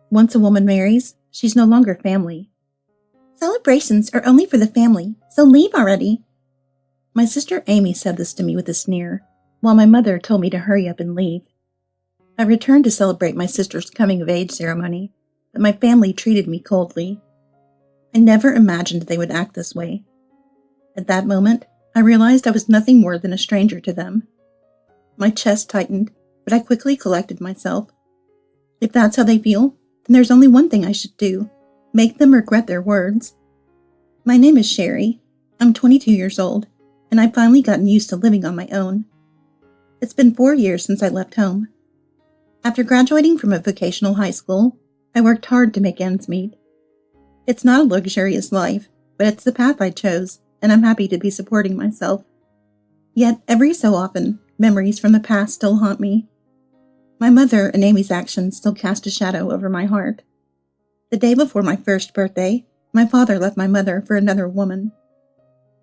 once a woman marries, she's no longer family. Celebrations are only for the family, so leave already. My sister Amy said this to me with a sneer, while my mother told me to hurry up and leave. I returned to celebrate my sister's coming-of-age ceremony, but my family treated me coldly. I never imagined they would act this way. At that moment, I realized I was nothing more than a stranger to them. My chest tightened, but I quickly collected myself. If that's how they feel, then there's only one thing I should do: make them regret their words. My name is Sherry. I'm 22 years old, and I've finally gotten used to living on my own. It's been 4 years since I left home. After graduating from a vocational high school, I worked hard to make ends meet. It's not a luxurious life, but it's the path I chose, and I'm happy to be supporting myself. Yet, every so often, memories from the past still haunt me. My mother and Amy's actions still cast a shadow over my heart. The day before my first birthday, my father left my mother for another woman.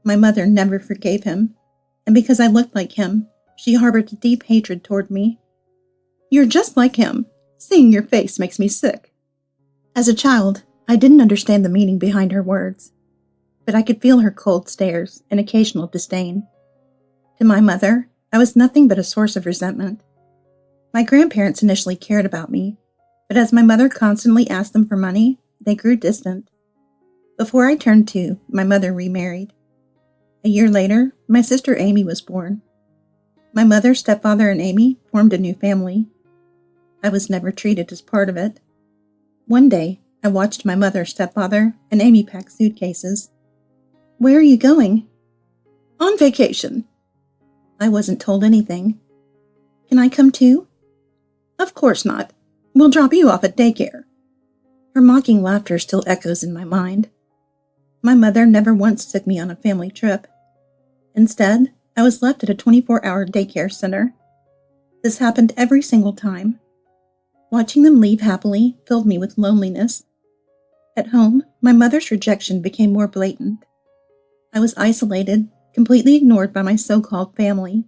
My mother never forgave him, and because I looked like him, she harbored a deep hatred toward me. "You're just like him. Seeing your face makes me sick." As a child, I didn't understand the meaning behind her words, but I could feel her cold stares and occasional disdain. To my mother, I was nothing but a source of resentment. My grandparents initially cared about me, but as my mother constantly asked them for money, they grew distant. Before I turned 2, my mother remarried. A year later, my sister Amy was born. My mother, stepfather, and Amy formed a new family. I was never treated as part of it. One day, I watched my mother, stepfather, and Amy pack suitcases. "Where are you going?" "On vacation." I wasn't told anything. "Can I come too?" "Of course not. We'll drop you off at daycare." Her mocking laughter still echoes in my mind. My mother never once took me on a family trip. Instead, I was left at a 24-hour daycare center. This happened every single time. Watching them leave happily filled me with loneliness. At home, my mother's rejection became more blatant. I was isolated, completely ignored by my so-called family.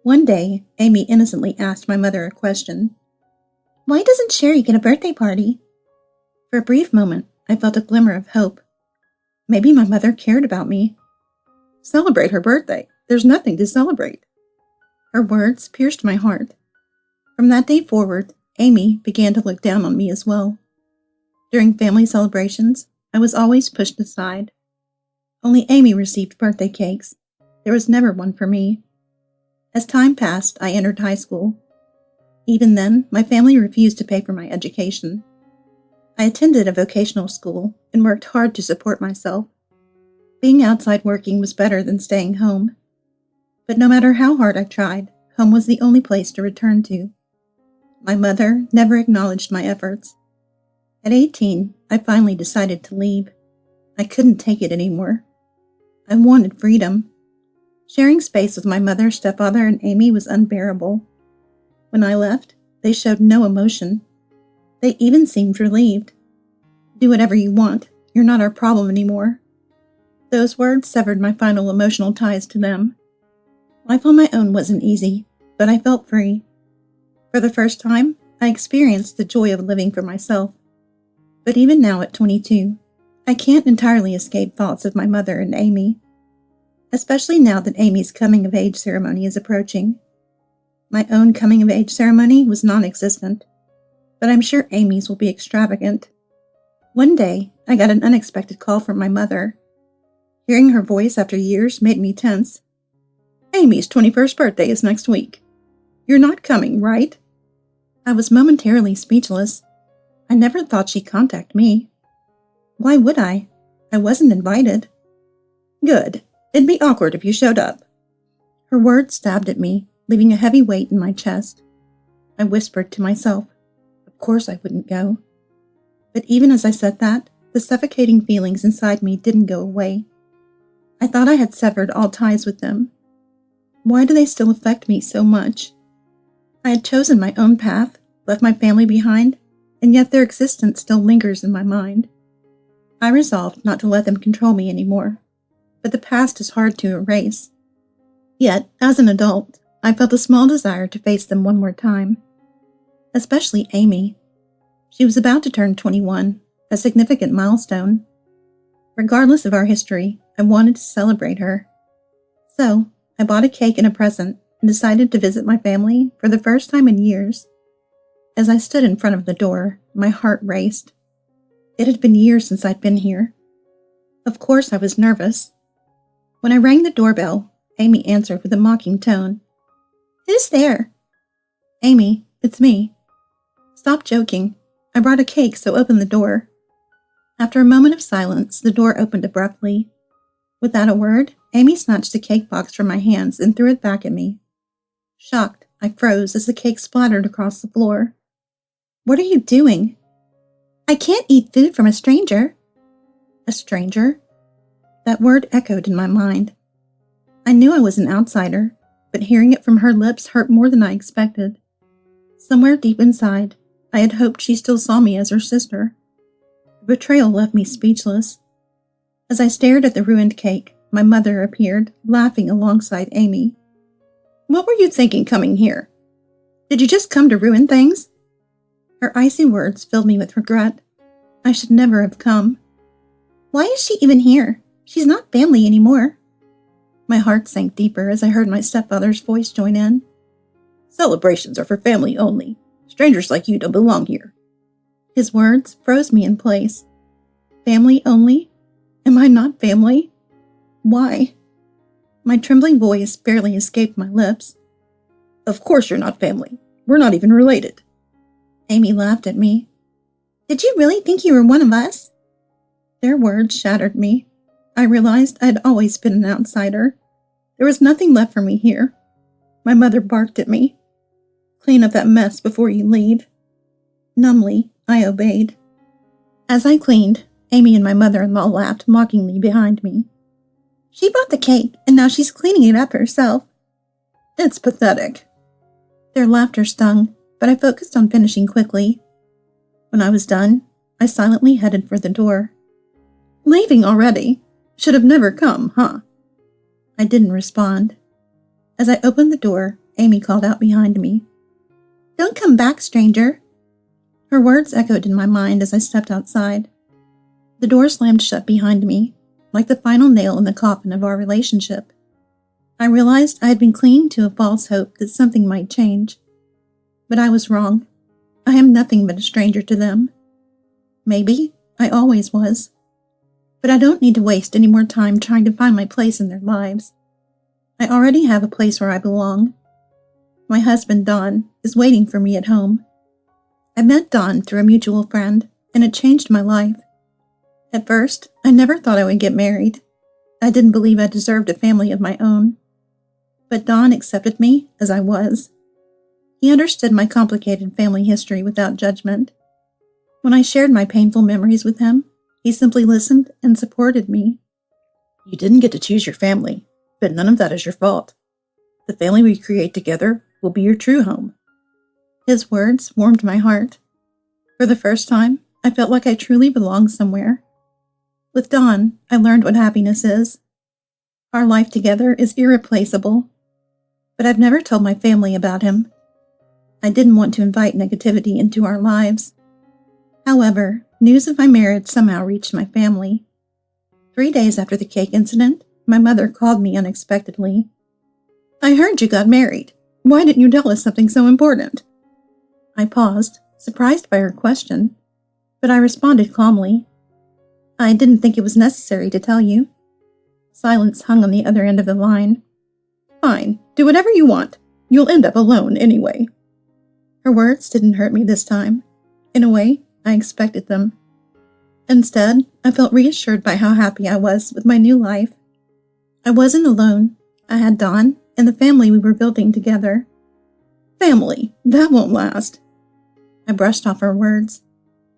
One day, Amy innocently asked my mother a question. "Why doesn't Sherry get a birthday party?" For a brief moment, I felt a glimmer of hope. Maybe my mother cared about me. "Celebrate her birthday. There's nothing to celebrate." Her words pierced my heart. From that day forward, Amy began to look down on me as well. During family celebrations, I was always pushed aside. Only Amy received birthday cakes. There was never one for me. As time passed, I entered high school. Even then, my family refused to pay for my education. I attended a vocational school and worked hard to support myself. Being outside working was better than staying home. But no matter how hard I tried, home was the only place to return to. My mother never acknowledged my efforts. At 18, I finally decided to leave. I couldn't take it anymore. I wanted freedom. Sharing space with my mother, stepfather, and Amy was unbearable. When I left, they showed no emotion. They even seemed relieved. "Do whatever you want. You're not our problem anymore." Those words severed my final emotional ties to them. Life on my own wasn't easy, but I felt free. For the first time, I experienced the joy of living for myself. But even now at 22, I can't entirely escape thoughts of my mother and Amy. Especially now that Amy's coming-of-age ceremony is approaching. My own coming-of-age ceremony was non-existent, but I'm sure Amy's will be extravagant. One day, I got an unexpected call from my mother. Hearing her voice after years made me tense. "Amy's 21st birthday is next week. You're not coming, right?" I was momentarily speechless. I never thought she'd contact me. Why would I? I wasn't invited. "Good. It'd be awkward if you showed up." Her words stabbed at me, leaving a heavy weight in my chest. I whispered to myself, of course I wouldn't go. But even as I said that, the suffocating feelings inside me didn't go away. I thought I had severed all ties with them. Why do they still affect me so much? I had chosen my own path, left my family behind, and yet their existence still lingers in my mind. I resolved not to let them control me anymore, but the past is hard to erase. Yet, as an adult, I felt a small desire to face them one more time. Especially Amy. She was about to turn 21, a significant milestone. Regardless of our history, I wanted to celebrate her. So, I bought a cake and a present and decided to visit my family for the first time in years. As I stood in front of the door, my heart raced. It had been years since I'd been here. Of course I was nervous. When I rang the doorbell, Amy answered with a mocking tone. "Who's there?" "Amy, it's me." "Stop joking. I brought a cake, so open the door." After a moment of silence, the door opened abruptly. Without a word, Amy snatched the cake box from my hands and threw it back at me. Shocked, I froze as the cake splattered across the floor. "What are you doing?" "I can't eat food from a stranger." A stranger? That word echoed in my mind. I knew I was an outsider, but hearing it from her lips hurt more than I expected. Somewhere deep inside, I had hoped she still saw me as her sister. The betrayal left me speechless. As I stared at the ruined cake, my mother appeared, laughing alongside Amy. "What were you thinking coming here? Did you just come to ruin things?" Her icy words filled me with regret. I should never have come. "Why is she even here? She's not family anymore." My heart sank deeper as I heard my stepfather's voice join in. "Celebrations are for family only. Strangers like you don't belong here." His words froze me in place. Family only? Am I not family? Why? My trembling voice barely escaped my lips. "Of course you're not family. We're not even related." Amy laughed at me. "Did you really think you were one of us?" Their words shattered me. I realized I had always been an outsider. There was nothing left for me here. My mother barked at me. "Clean up that mess before you leave." Numbly, I obeyed. As I cleaned, Amy and my mother-in-law laughed mockingly behind me. "She brought the cake, and now she's cleaning it up herself." "It's pathetic." Their laughter stung, but I focused on finishing quickly. When I was done, I silently headed for the door. "Leaving already? Should have never come, huh?" I didn't respond. As I opened the door, Amy called out behind me. "Don't come back, stranger." Her words echoed in my mind as I stepped outside. The door slammed shut behind me, like the final nail in the coffin of our relationship. I realized I had been clinging to a false hope that something might change. But I was wrong. I am nothing but a stranger to them. Maybe I always was. But I don't need to waste any more time trying to find my place in their lives. I already have a place where I belong. My husband, Don, is waiting for me at home. I met Don through a mutual friend, and it changed my life. At first, I never thought I would get married. I didn't believe I deserved a family of my own. But Don accepted me as I was. He understood my complicated family history without judgment. When I shared my painful memories with him, he simply listened and supported me. "You didn't get to choose your family, but none of that is your fault. The family we create together will be your true home." His words warmed my heart. For the first time, I felt like I truly belonged somewhere. With Don, I learned what happiness is. Our life together is irreplaceable. But I've never told my family about him. I didn't want to invite negativity into our lives. However, news of my marriage somehow reached my family. 3 days after the cake incident, my mother called me unexpectedly. "I heard you got married. Why didn't you tell us something so important?" I paused, surprised by her question, but I responded calmly. "I didn't think it was necessary to tell you." Silence hung on the other end of the line. "Fine, do whatever you want. You'll end up alone anyway." Her words didn't hurt me this time. In a way, I expected them. Instead, I felt reassured by how happy I was with my new life. I wasn't alone. I had Don and the family we were building together. "Family, that won't last." I brushed off her words.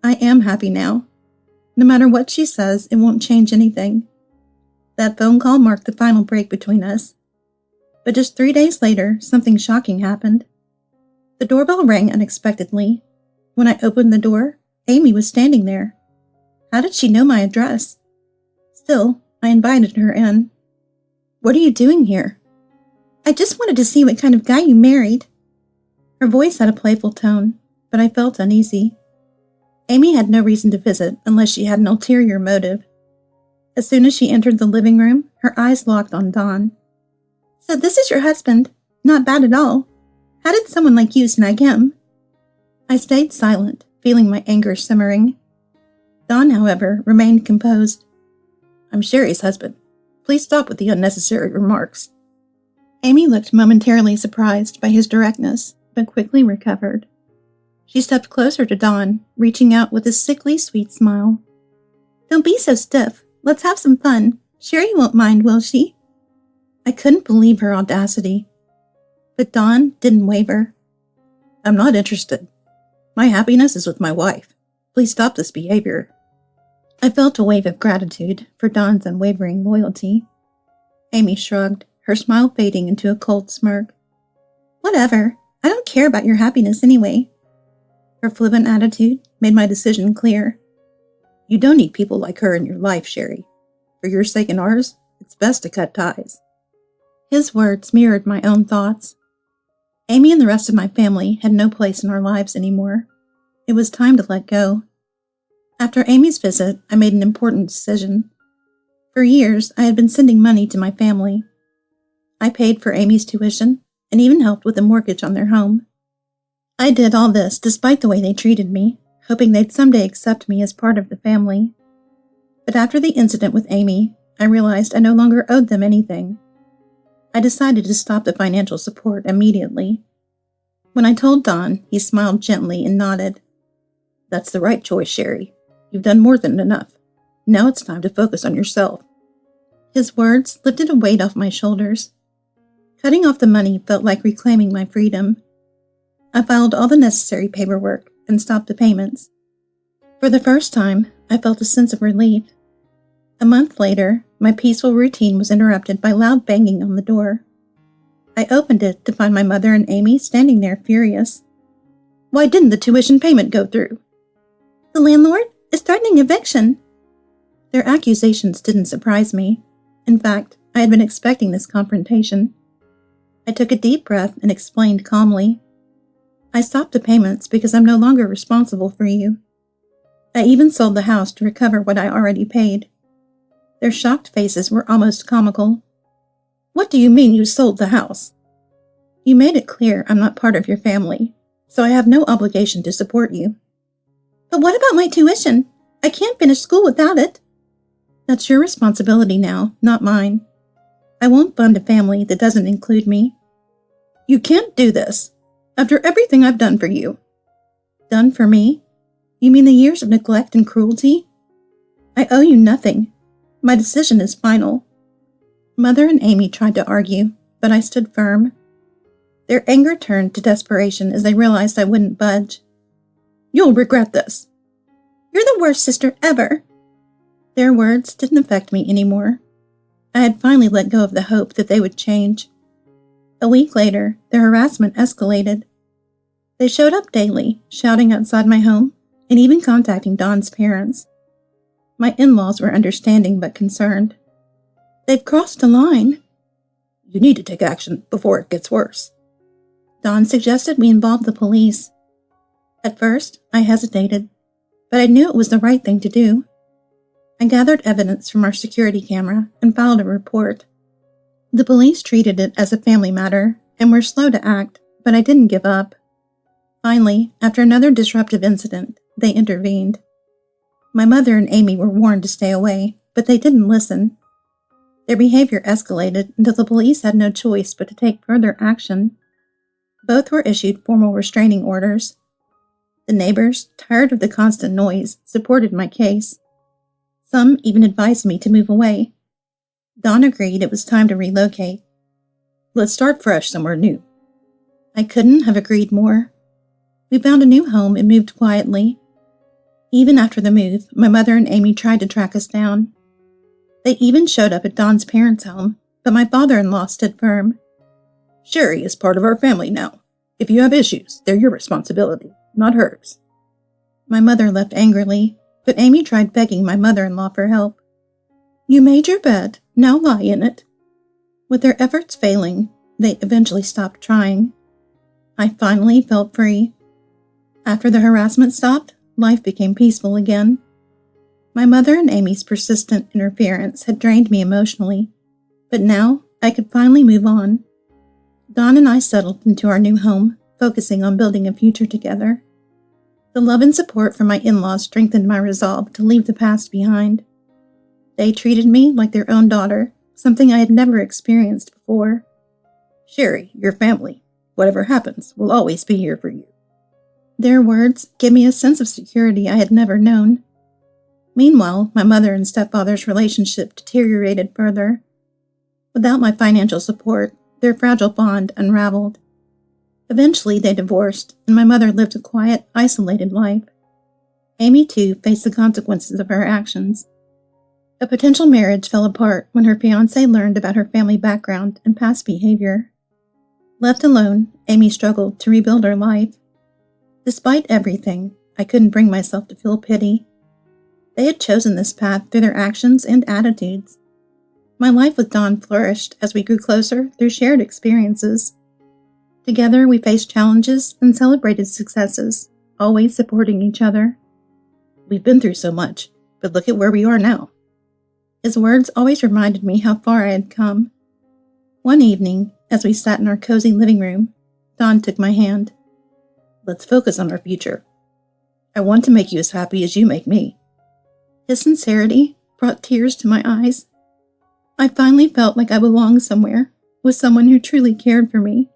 I am happy now. No matter what she says, it won't change anything. That phone call marked the final break between us. But just 3 days later, something shocking happened. The doorbell rang unexpectedly. When I opened the door, Amy was standing there. How did she know my address? Still, I invited her in. "What are you doing here?" "I just wanted to see what kind of guy you married." Her voice had a playful tone, but I felt uneasy. Amy had no reason to visit unless she had an ulterior motive. As soon as she entered the living room, her eyes locked on Don. "So this is your husband. Not bad at all. How did someone like you snag him?" I stayed silent, feeling my anger simmering. Don, however, remained composed. "I'm Sherry's husband. Please stop with the unnecessary remarks." Amy looked momentarily surprised by his directness, but quickly recovered. She stepped closer to Don, reaching out with a sickly sweet smile. "Don't be so stiff. Let's have some fun. Sherry won't mind, will she?" I couldn't believe her audacity. But Don didn't waver. "I'm not interested. My happiness is with my wife. Please stop this behavior." I felt a wave of gratitude for Don's unwavering loyalty. Amy shrugged, her smile fading into a cold smirk. "Whatever. I don't care about your happiness anyway." Her flippant attitude made my decision clear. "You don't need people like her in your life, Sherry. For your sake and ours, it's best to cut ties." His words mirrored my own thoughts. Amy and the rest of my family had no place in our lives anymore. It was time to let go. After Amy's visit, I made an important decision. For years, I had been sending money to my family. I paid for Amy's tuition and even helped with the mortgage on their home. I did all this despite the way they treated me, hoping they'd someday accept me as part of the family. But after the incident with Amy, I realized I no longer owed them anything. I decided to stop the financial support immediately. When I told Don, he smiled gently and nodded. "That's the right choice, Sherry. You've done more than enough. Now it's time to focus on yourself." His words lifted a weight off my shoulders. Cutting off the money felt like reclaiming my freedom. I filed all the necessary paperwork and stopped the payments. For the first time, I felt a sense of relief. A month later, my peaceful routine was interrupted by loud banging on the door. I opened it to find my mother and Amy standing there furious. "Why didn't the tuition payment go through?" "The landlord is threatening eviction." Their accusations didn't surprise me. In fact, I had been expecting this confrontation. I took a deep breath and explained calmly. "I stopped the payments because I'm no longer responsible for you. I even sold the house to recover what I already paid." Their shocked faces were almost comical. "What do you mean you sold the house?" "You made it clear I'm not part of your family, so I have no obligation to support you." "But what about my tuition? I can't finish school without it." "That's your responsibility now, not mine. I won't fund a family that doesn't include me." "You can't do this. After everything I've done for you." "Done for me? You mean the years of neglect and cruelty? I owe you nothing. My decision is final." Mother and Amy tried to argue, but I stood firm. Their anger turned to desperation as they realized I wouldn't budge. "You'll regret this." "You're the worst sister ever." Their words didn't affect me anymore. I had finally let go of the hope that they would change. A week later, their harassment escalated. They showed up daily, shouting outside my home, and even contacting Don's parents. My in-laws were understanding but concerned. "They've crossed a line." "You need to take action before it gets worse." Don suggested we involve the police. At first, I hesitated, but I knew it was the right thing to do. I gathered evidence from our security camera and filed a report. The police treated it as a family matter and were slow to act, but I didn't give up. Finally, after another disruptive incident, they intervened. My mother and Amy were warned to stay away, but they didn't listen. Their behavior escalated until the police had no choice but to take further action. Both were issued formal restraining orders. The neighbors, tired of the constant noise, supported my case. Some even advised me to move away. Don agreed it was time to relocate. "Let's start fresh somewhere new." I couldn't have agreed more. We found a new home and moved quietly. Even after the move, my mother and Amy tried to track us down. They even showed up at Don's parents' home, but my father-in-law stood firm. "Sherry is part of our family now. If you have issues, they're your responsibility, not hers." My mother left angrily, but Amy tried begging my mother-in-law for help. "You made your bed, now lie in it." With their efforts failing, they eventually stopped trying. I finally felt free. After the harassment stopped, life became peaceful again. My mother and Amy's persistent interference had drained me emotionally, but now I could finally move on. Dawn and I settled into our new home, focusing on building a future together. The love and support from my in-laws strengthened my resolve to leave the past behind. They treated me like their own daughter, something I had never experienced before. "Sherry, your family, whatever happens, will always be here for you." Their words gave me a sense of security I had never known. Meanwhile, my mother and stepfather's relationship deteriorated further. Without my financial support, their fragile bond unraveled. Eventually, they divorced, and my mother lived a quiet, isolated life. Amy, too, faced the consequences of her actions. A potential marriage fell apart when her fiancé learned about her family background and past behavior. Left alone, Amy struggled to rebuild her life. Despite everything, I couldn't bring myself to feel pity. They had chosen this path through their actions and attitudes. My life with Dawn flourished as we grew closer through shared experiences. Together, we faced challenges and celebrated successes, always supporting each other. "We've been through so much, but look at where we are now." His words always reminded me how far I had come. One evening, as we sat in our cozy living room, Dawn took my hand. "Let's focus on our future. I want to make you as happy as you make me." His sincerity brought tears to my eyes. I finally felt like I belonged somewhere, with someone who truly cared for me.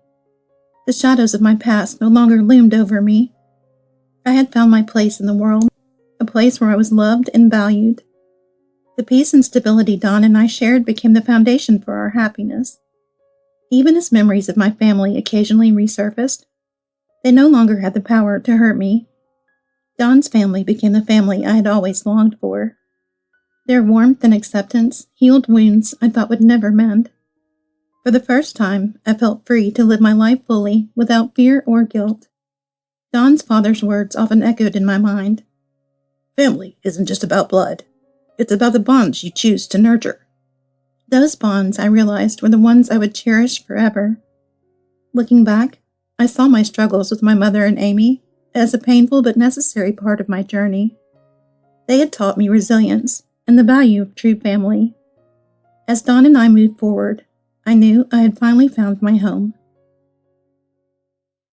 The shadows of my past no longer loomed over me. I had found my place in the world, a place where I was loved and valued. The peace and stability Dawn and I shared became the foundation for our happiness. Even as memories of my family occasionally resurfaced, they no longer had the power to hurt me. Dawn's family became the family I had always longed for. Their warmth and acceptance healed wounds I thought would never mend. For the first time, I felt free to live my life fully without fear or guilt. Dawn's father's words often echoed in my mind. "Family isn't just about blood. It's about the bonds you choose to nurture." Those bonds, I realized, were the ones I would cherish forever. Looking back, I saw my struggles with my mother and Amy as a painful but necessary part of my journey. They had taught me resilience and the value of true family. As Dawn and I moved forward, I knew I had finally found my home.